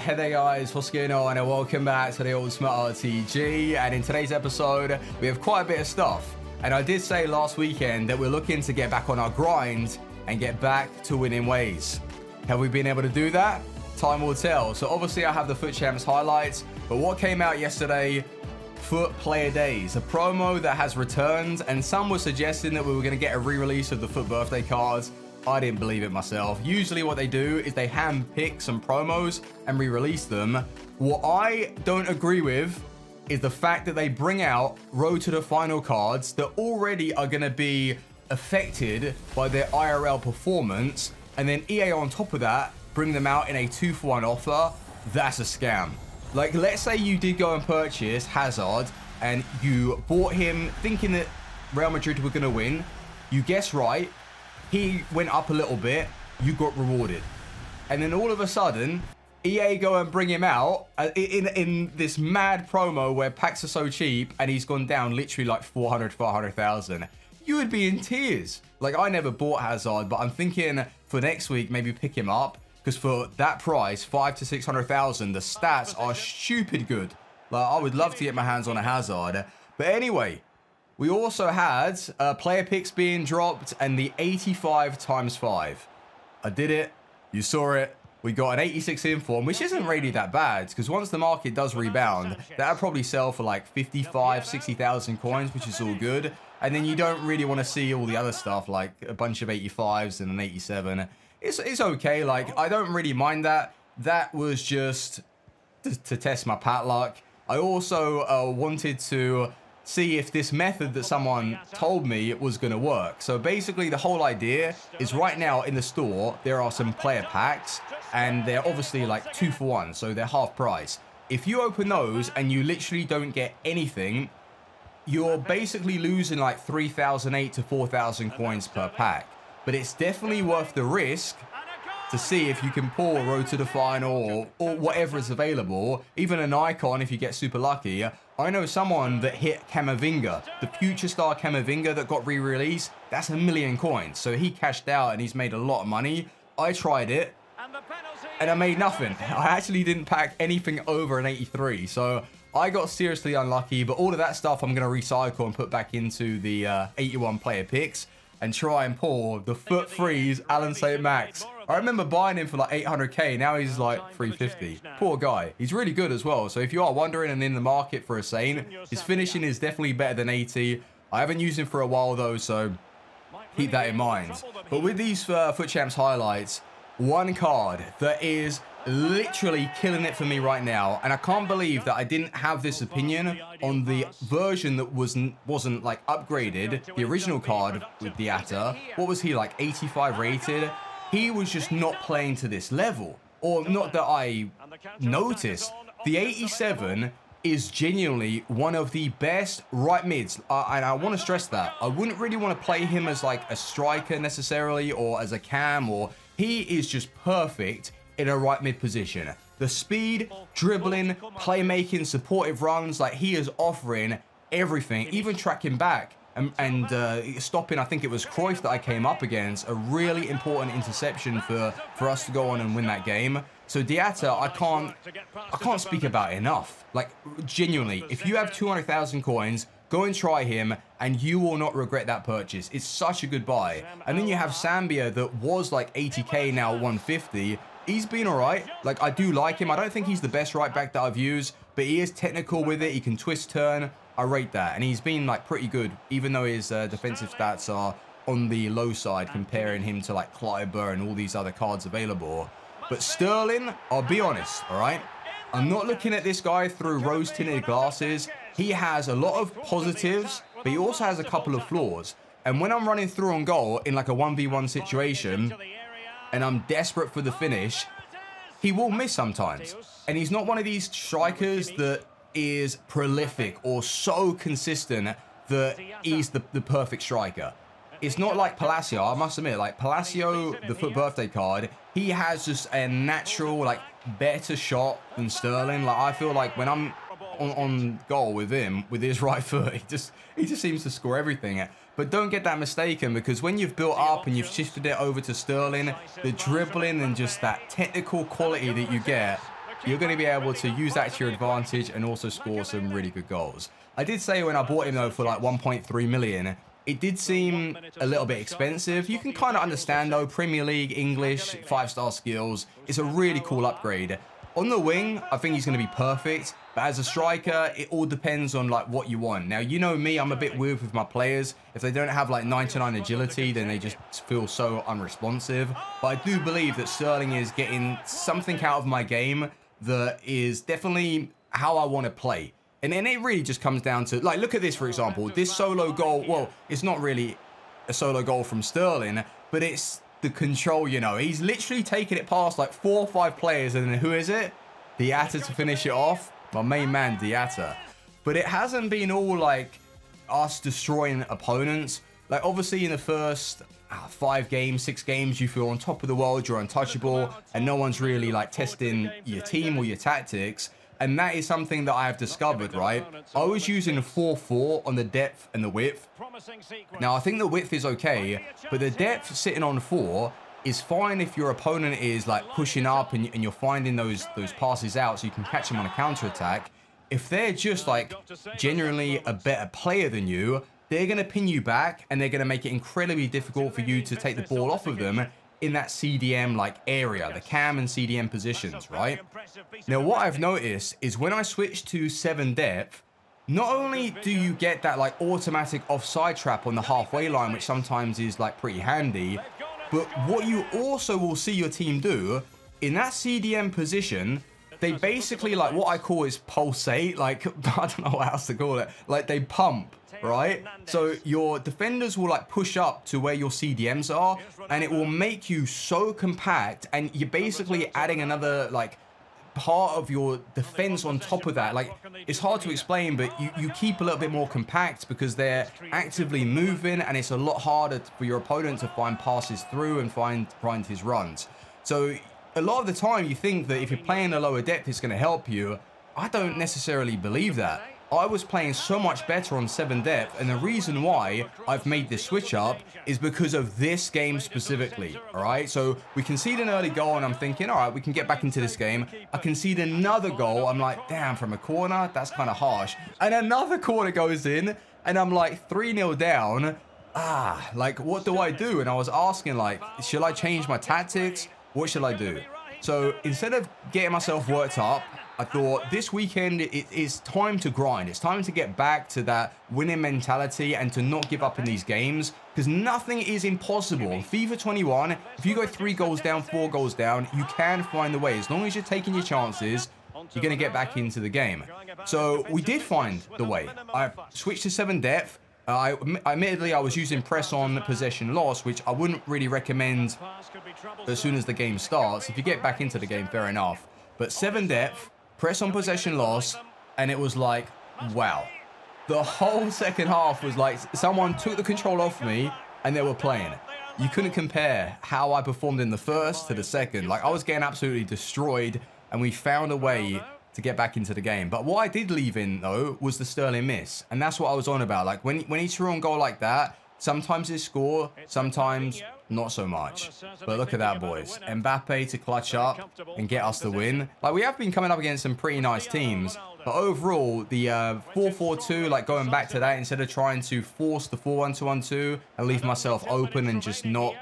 Hey there guys, what's going on and welcome back to the Ultimate RTG. And in today's episode we have quite a bit of stuff, and I did say last weekend that we're looking to get back on our grind and get back to winning ways. Have we been able to do that? Time will tell. So obviously I have the Foot Champs highlights, but what came out yesterday, Foot Player Days, a promo that has returned, and some were suggesting that we were going to get a re-release of the Foot birthday cards. I didn't believe it myself. Usually what they do is they hand-pick some promos and re-release them. What I don't agree with is the fact that they bring out Road to the Final cards that already are going to be affected by their IRL performance, and then EA on top of that bring them out in a 2-for-1 offer. That's a scam. Like, let's say you did go and purchase Hazard and you bought him thinking that Real Madrid were going to win. You guessed right. He went up a little bit, you got rewarded. And then all of a sudden, EA go and bring him out in this mad promo where packs are so cheap and he's gone down literally like 400,000. You would be in tears. Like, I never bought Hazard, but I'm thinking for next week, maybe pick him up. Because for that price, 500,000 to 600,000, the stats are stupid good. Like, I would love to get my hands on a Hazard. But anyway, we also had player picks being dropped and the 85 times 5. I did it. You saw it. We got an 86 inform, which isn't really that bad, because once the market does rebound, that'll probably sell for like 55, 60,000 coins, which is all good. And then you don't really want to see all the other stuff, like a bunch of 85s and an 87. It's okay. Like, I don't really mind that. That was just to test my pat luck. I also wanted to see if this method that someone told me was going to work. So basically the whole idea is right now in the store, there are some player packs and they're obviously like 2-for-1. So they're half price. If you open those and you literally don't get anything, you're basically losing like 3,008 to 4,000 coins per pack. But it's definitely worth the risk to see if you can pull a Road to the Final or whatever is available, even an icon if you get super lucky. I know someone that hit Camavinga, the future star Camavinga that got re-released. That's 1 million coins. So he cashed out and he's made a lot of money. I tried it and I made nothing. I actually didn't pack anything over an 83. So I got seriously unlucky, but all of that stuff I'm going to recycle and put back into the 81 player picks and try and pull the Foot Freeze Alan St. Max. I remember buying him for like 800k. Now he's like 350. Poor guy. He's really good as well. So if you are wondering and in the market for a Saint, his finishing is definitely better than 80. I haven't used him for a while though, so keep that in mind. But with these Foot Champs highlights, one card that is literally killing it for me right now, and I can't believe that I didn't have this opinion on the version that wasn't like upgraded, the original card with Diatta. What was he, like 85 rated? He was just not playing to this level, or not that I noticed. The 87 is genuinely one of the best right mids, and I want to stress that. I wouldn't really want to play him as like a striker necessarily, or as a cam, or he is just perfect in a right mid position. The speed, dribbling, playmaking, supportive runs, like he is offering everything, even tracking back and stopping, I think it was Cruyff that I came up against, a really important interception for us to go on and win that game. So Diatta, I can't speak about it enough. Like, genuinely, if you have 200,000 coins, go and try him and you will not regret that purchase. It's such a good buy. And then you have Sambia that was like 80k, now 150. He's been all right. Like, I do like him. I don't think he's the best right back that I've used, but he is technical with it. He can twist turn. I rate that. And he's been like pretty good, even though his defensive stats are on the low side, comparing him to like Kleiber and all these other cards available. But Sterling, I'll be honest, all right? I'm not looking at this guy through rose-tinted glasses. He has a lot of positives, but he also has a couple of flaws. And when I'm running through on goal in like a 1v1 situation, and I'm desperate for the finish, he will miss sometimes. And he's not one of these strikers that is prolific or so consistent that he's the perfect striker. It's not like Palacio. I must admit, like Palacio, the Foot birthday card, he has just a natural, like, better shot than Sterling. Like, I feel like when I'm on goal with him, with his right foot, he just seems to score everything. But don't get that mistaken, because when you've built up and you've shifted it over to Sterling, the dribbling and just that technical quality that you get, you're going to be able to use that to your advantage and also score some really good goals. I did say when I bought him though for like 1.3 million, it did seem a little bit expensive. You can kind of understand though, Premier League, English, 5-star skills. It's a really cool upgrade. On the wing, I think he's going to be perfect. But as a striker, it all depends on like what you want. Now, you know me, I'm a bit weird with my players. If they don't have like 99 agility, then they just feel so unresponsive. But I do believe that Sterling is getting something out of my game that is definitely how I want to play. And then it really just comes down to, like, look at this, for example. This solo goal, well, it's not really a solo goal from Sterling, but it's the control, you know. He's literally taking it past like 4 or 5 players, and then who is it? Diatta to finish it off. My main man, Diatta. But it hasn't been all like us destroying opponents. Like, obviously in the first 5 games, 6 games, you feel on top of the world, you're untouchable, and no one's really like testing your team or your tactics. And that is something that I have discovered, right? I was using 4-4 on the depth and the width. Now, I think the width is okay, but the depth sitting on 4 is fine if your opponent is like pushing up and you're finding those passes out so you can catch them on a counter-attack. If they're just like genuinely a better player than you, they're going to pin you back and they're going to make it incredibly difficult for you to take the ball off of them in that CDM like area, the cam and CDM positions, right? Now, what I've noticed is when I switch to 7 depth, not only do you get that like automatic offside trap on the halfway line, which sometimes is like pretty handy, but what you also will see your team do in that CDM position, they basically like what I call is pulsate, like I don't know what else to call it, like they pump, right? So your defenders will like push up to where your CDMs are, and it will make you so compact, and you're basically adding another like part of your defense on top of that. Like, it's hard to explain, but you keep a little bit more compact because they're actively moving, and it's a lot harder for your opponent to find passes through and find his runs. So a lot of the time you think that if you're playing a lower depth, it's going to help you. I don't necessarily believe that. I was playing so much better on 7 depth, and the reason why I've made this switch up is because of this game specifically, all right? So we concede an early goal, and I'm thinking, all right, we can get back into this game. I concede another goal. I'm like, damn, from a corner, that's kind of harsh. And another corner goes in, and I'm like 3-0 down. Like, what do I do? And I was asking, like, should I change my tactics? What should I do? So instead of getting myself worked up, I thought this weekend it is time to grind. It's time to get back to that winning mentality and to not give up in these games, because nothing is impossible. In FIFA 21, if you go 3 goals down, 4 goals down, you can find the way. As long as you're taking your chances, you're going to get back into the game. So we did find the way. I switched to 7 depth. Admittedly, I was using press on possession loss, which I wouldn't really recommend as soon as the game starts. If you get back into the game, fair enough. But 7 depth, press on possession loss, and it was like, wow. The whole second half was like someone took the control off me and they were playing. You couldn't compare how I performed in the first to the second. Like, I was getting absolutely destroyed, and we found a way to get back into the game. But what I did leave in, though, was the Sterling miss. And that's what I was on about. Like, when he threw on goal like that, sometimes he score, sometimes not so much. But look at that, boys. Mbappe to clutch up and get us the win. Like, we have been coming up against some pretty nice teams. But overall, the 4-4-2, like going back to that, instead of trying to force the 4-1-2-1-2 and leave myself open and just not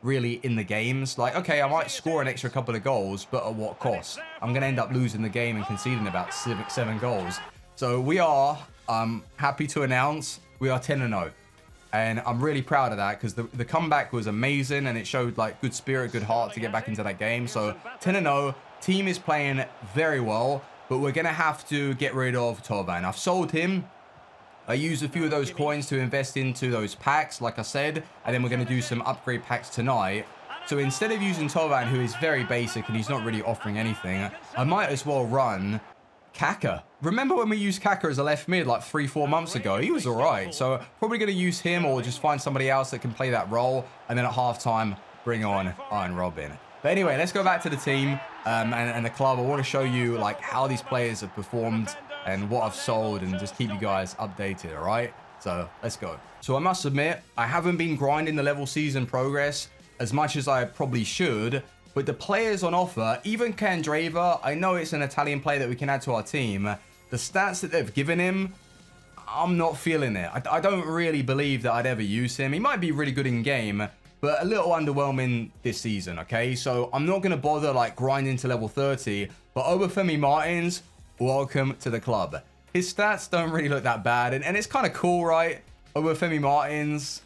really in the games. Like, okay, I might score an extra couple of goals, but at what cost? I'm going to end up losing the game and conceding about 7 goals. So we are happy to announce we are 10-0. And I'm really proud of that, because the comeback was amazing, and it showed like good spirit, good heart to get back into that game. So 10-0, team is playing very well, but we're going to have to get rid of Tovan. I've sold him. I used a few of those coins to invest into those packs, like I said, and then we're going to do some upgrade packs tonight. So instead of using Tovan, who is very basic and he's not really offering anything, I might as well run Kaka. Remember when we used Kaka as a left mid like 3-4 months ago? He was all right. So probably going to use him or just find somebody else that can play that role. And then at halftime, bring on Iron Robin. But anyway, let's go back to the team and the club. I want to show you like how these players have performed and what I've sold, and just keep you guys updated, all right? So let's go. So I must admit, I haven't been grinding the level season progress as much as I probably should, but the players on offer, even Candreva, I know it's an Italian player that we can add to our team. The stats that they've given him, I'm not feeling it. I don't really believe that I'd ever use him. He might be really good in game, but a little underwhelming this season, okay? So I'm not going to bother like grinding to level 30, but Obafemi Martins, welcome to the club. His stats don't really look that bad, and it's kind of cool, right? Obafemi Martins,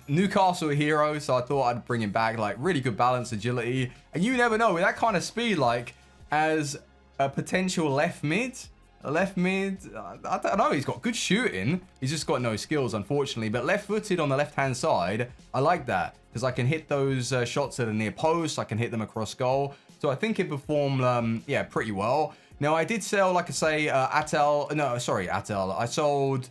Newcastle hero, so I thought I'd bring him back. Like, really good balance, agility, and you never know, with that kind of speed, like, as a potential left mid, I don't know, he's got good shooting, he's just got no skills, unfortunately, but left-footed on the left-hand side, I like that, because I can hit those shots at a near post, I can hit them across goal, so I think it performed, yeah, pretty well. Now, I did sell, like I say, Attel, I sold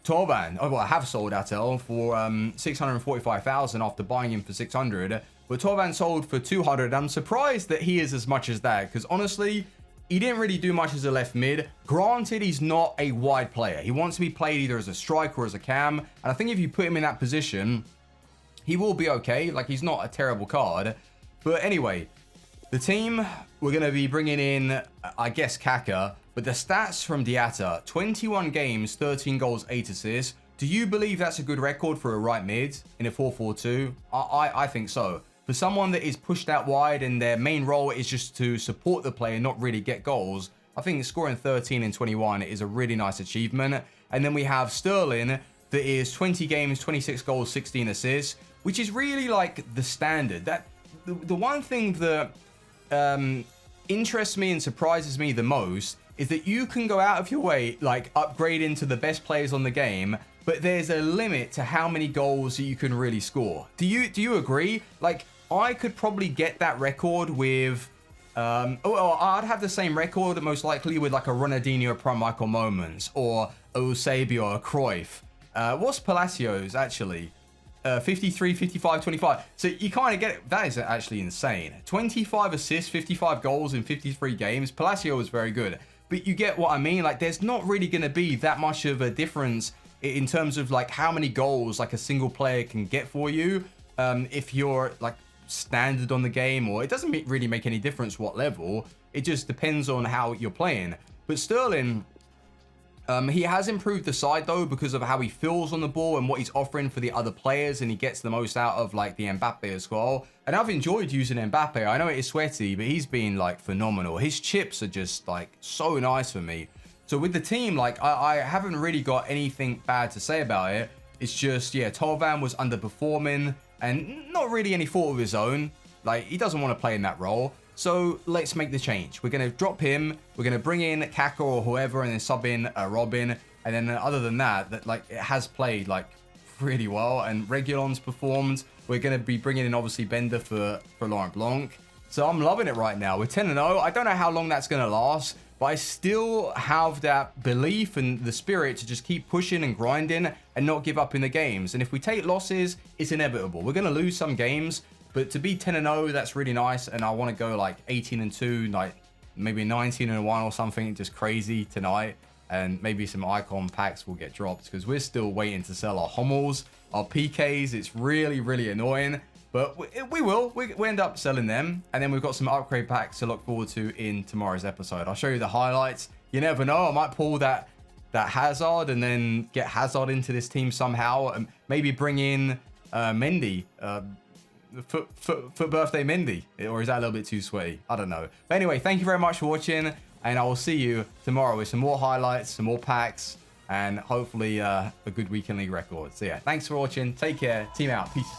Torban. Oh, well, I have sold Attel for 645,000 after buying him for 600, but Torban sold for 200. I'm surprised that he is as much as that, because honestly, he didn't really do much as a left mid. Granted, he's not a wide player. He wants to be played either as a striker or as a cam, and I think if you put him in that position, he will be okay. Like, he's not a terrible card. But anyway, the team, we're going to be bringing in, I guess, Kaka. But the stats from Diatta, 21 games, 13 goals, 8 assists. Do you believe that's a good record for a right mid in a 4-4-2? I think so. For someone that is pushed out wide and their main role is just to support the play and not really get goals, I think scoring 13 and 21 is a really nice achievement. And then we have Sterling that is 20 games, 26 goals, 16 assists, which is really like the standard. That the one thing that interests me and surprises me the most is that you can go out of your way, like upgrade into the best players on the game, but there's a limit to how many goals you can really score. Do you agree? Like, I could probably get that record with, I'd have the same record most likely with like a Ronaldinho Prime Michael Moments or a Eusebio or a Cruyff. What's Palacios actually? 53, 55, 25. So you kind of get it. That is actually insane. 25 assists, 55 goals in 53 games. Palacio was very good. But you get what I mean? Like, there's not really going to be that much of a difference in terms of like how many goals like a single player can get for you if you're like standard on the game, or it doesn't really make any difference what level. It just depends on how you're playing. But Sterling, he has improved the side though because of how he feels on the ball and what he's offering for the other players, and he gets the most out of like the Mbappe as well. And I've enjoyed using Mbappe. I know it is sweaty, but he's been like phenomenal. His chips are just like so nice for me. So with the team, like I haven't really got anything bad to say about it. It's just, yeah, Tolvan was underperforming and not really any fault of his own. Like, he doesn't want to play in that role. So let's make the change. We're going to drop him. We're going to bring in Kaka or whoever and then sub in Robin. And then other than that, like, it has played like really well, and Regulon's performed. We're going to be bringing in obviously Bender for Laurent Blanc. So I'm loving it right now. We're 10-0. I don't know how long that's going to last, but I still have that belief and the spirit to just keep pushing and grinding and not give up in the games. And if we take losses, it's inevitable. We're going to lose some games, but to be 10-0, that's really nice. And I want to go like 18-2, like maybe 19-1 or something, just crazy tonight. And maybe some icon packs will get dropped because we're still waiting to sell our Hummels, our PKs. It's really, really annoying. But we will. We end up selling them. And then we've got some upgrade packs to look forward to in tomorrow's episode. I'll show you the highlights. You never know. I might pull that Hazard and then get Hazard into this team somehow. And maybe bring in Mendy. For birthday Mendy. Or is that a little bit too sweaty? I don't know. But anyway, thank you very much for watching. And I will see you tomorrow with some more highlights, some more packs. And hopefully a good weekend league record. So yeah, thanks for watching. Take care. Team out. Peace.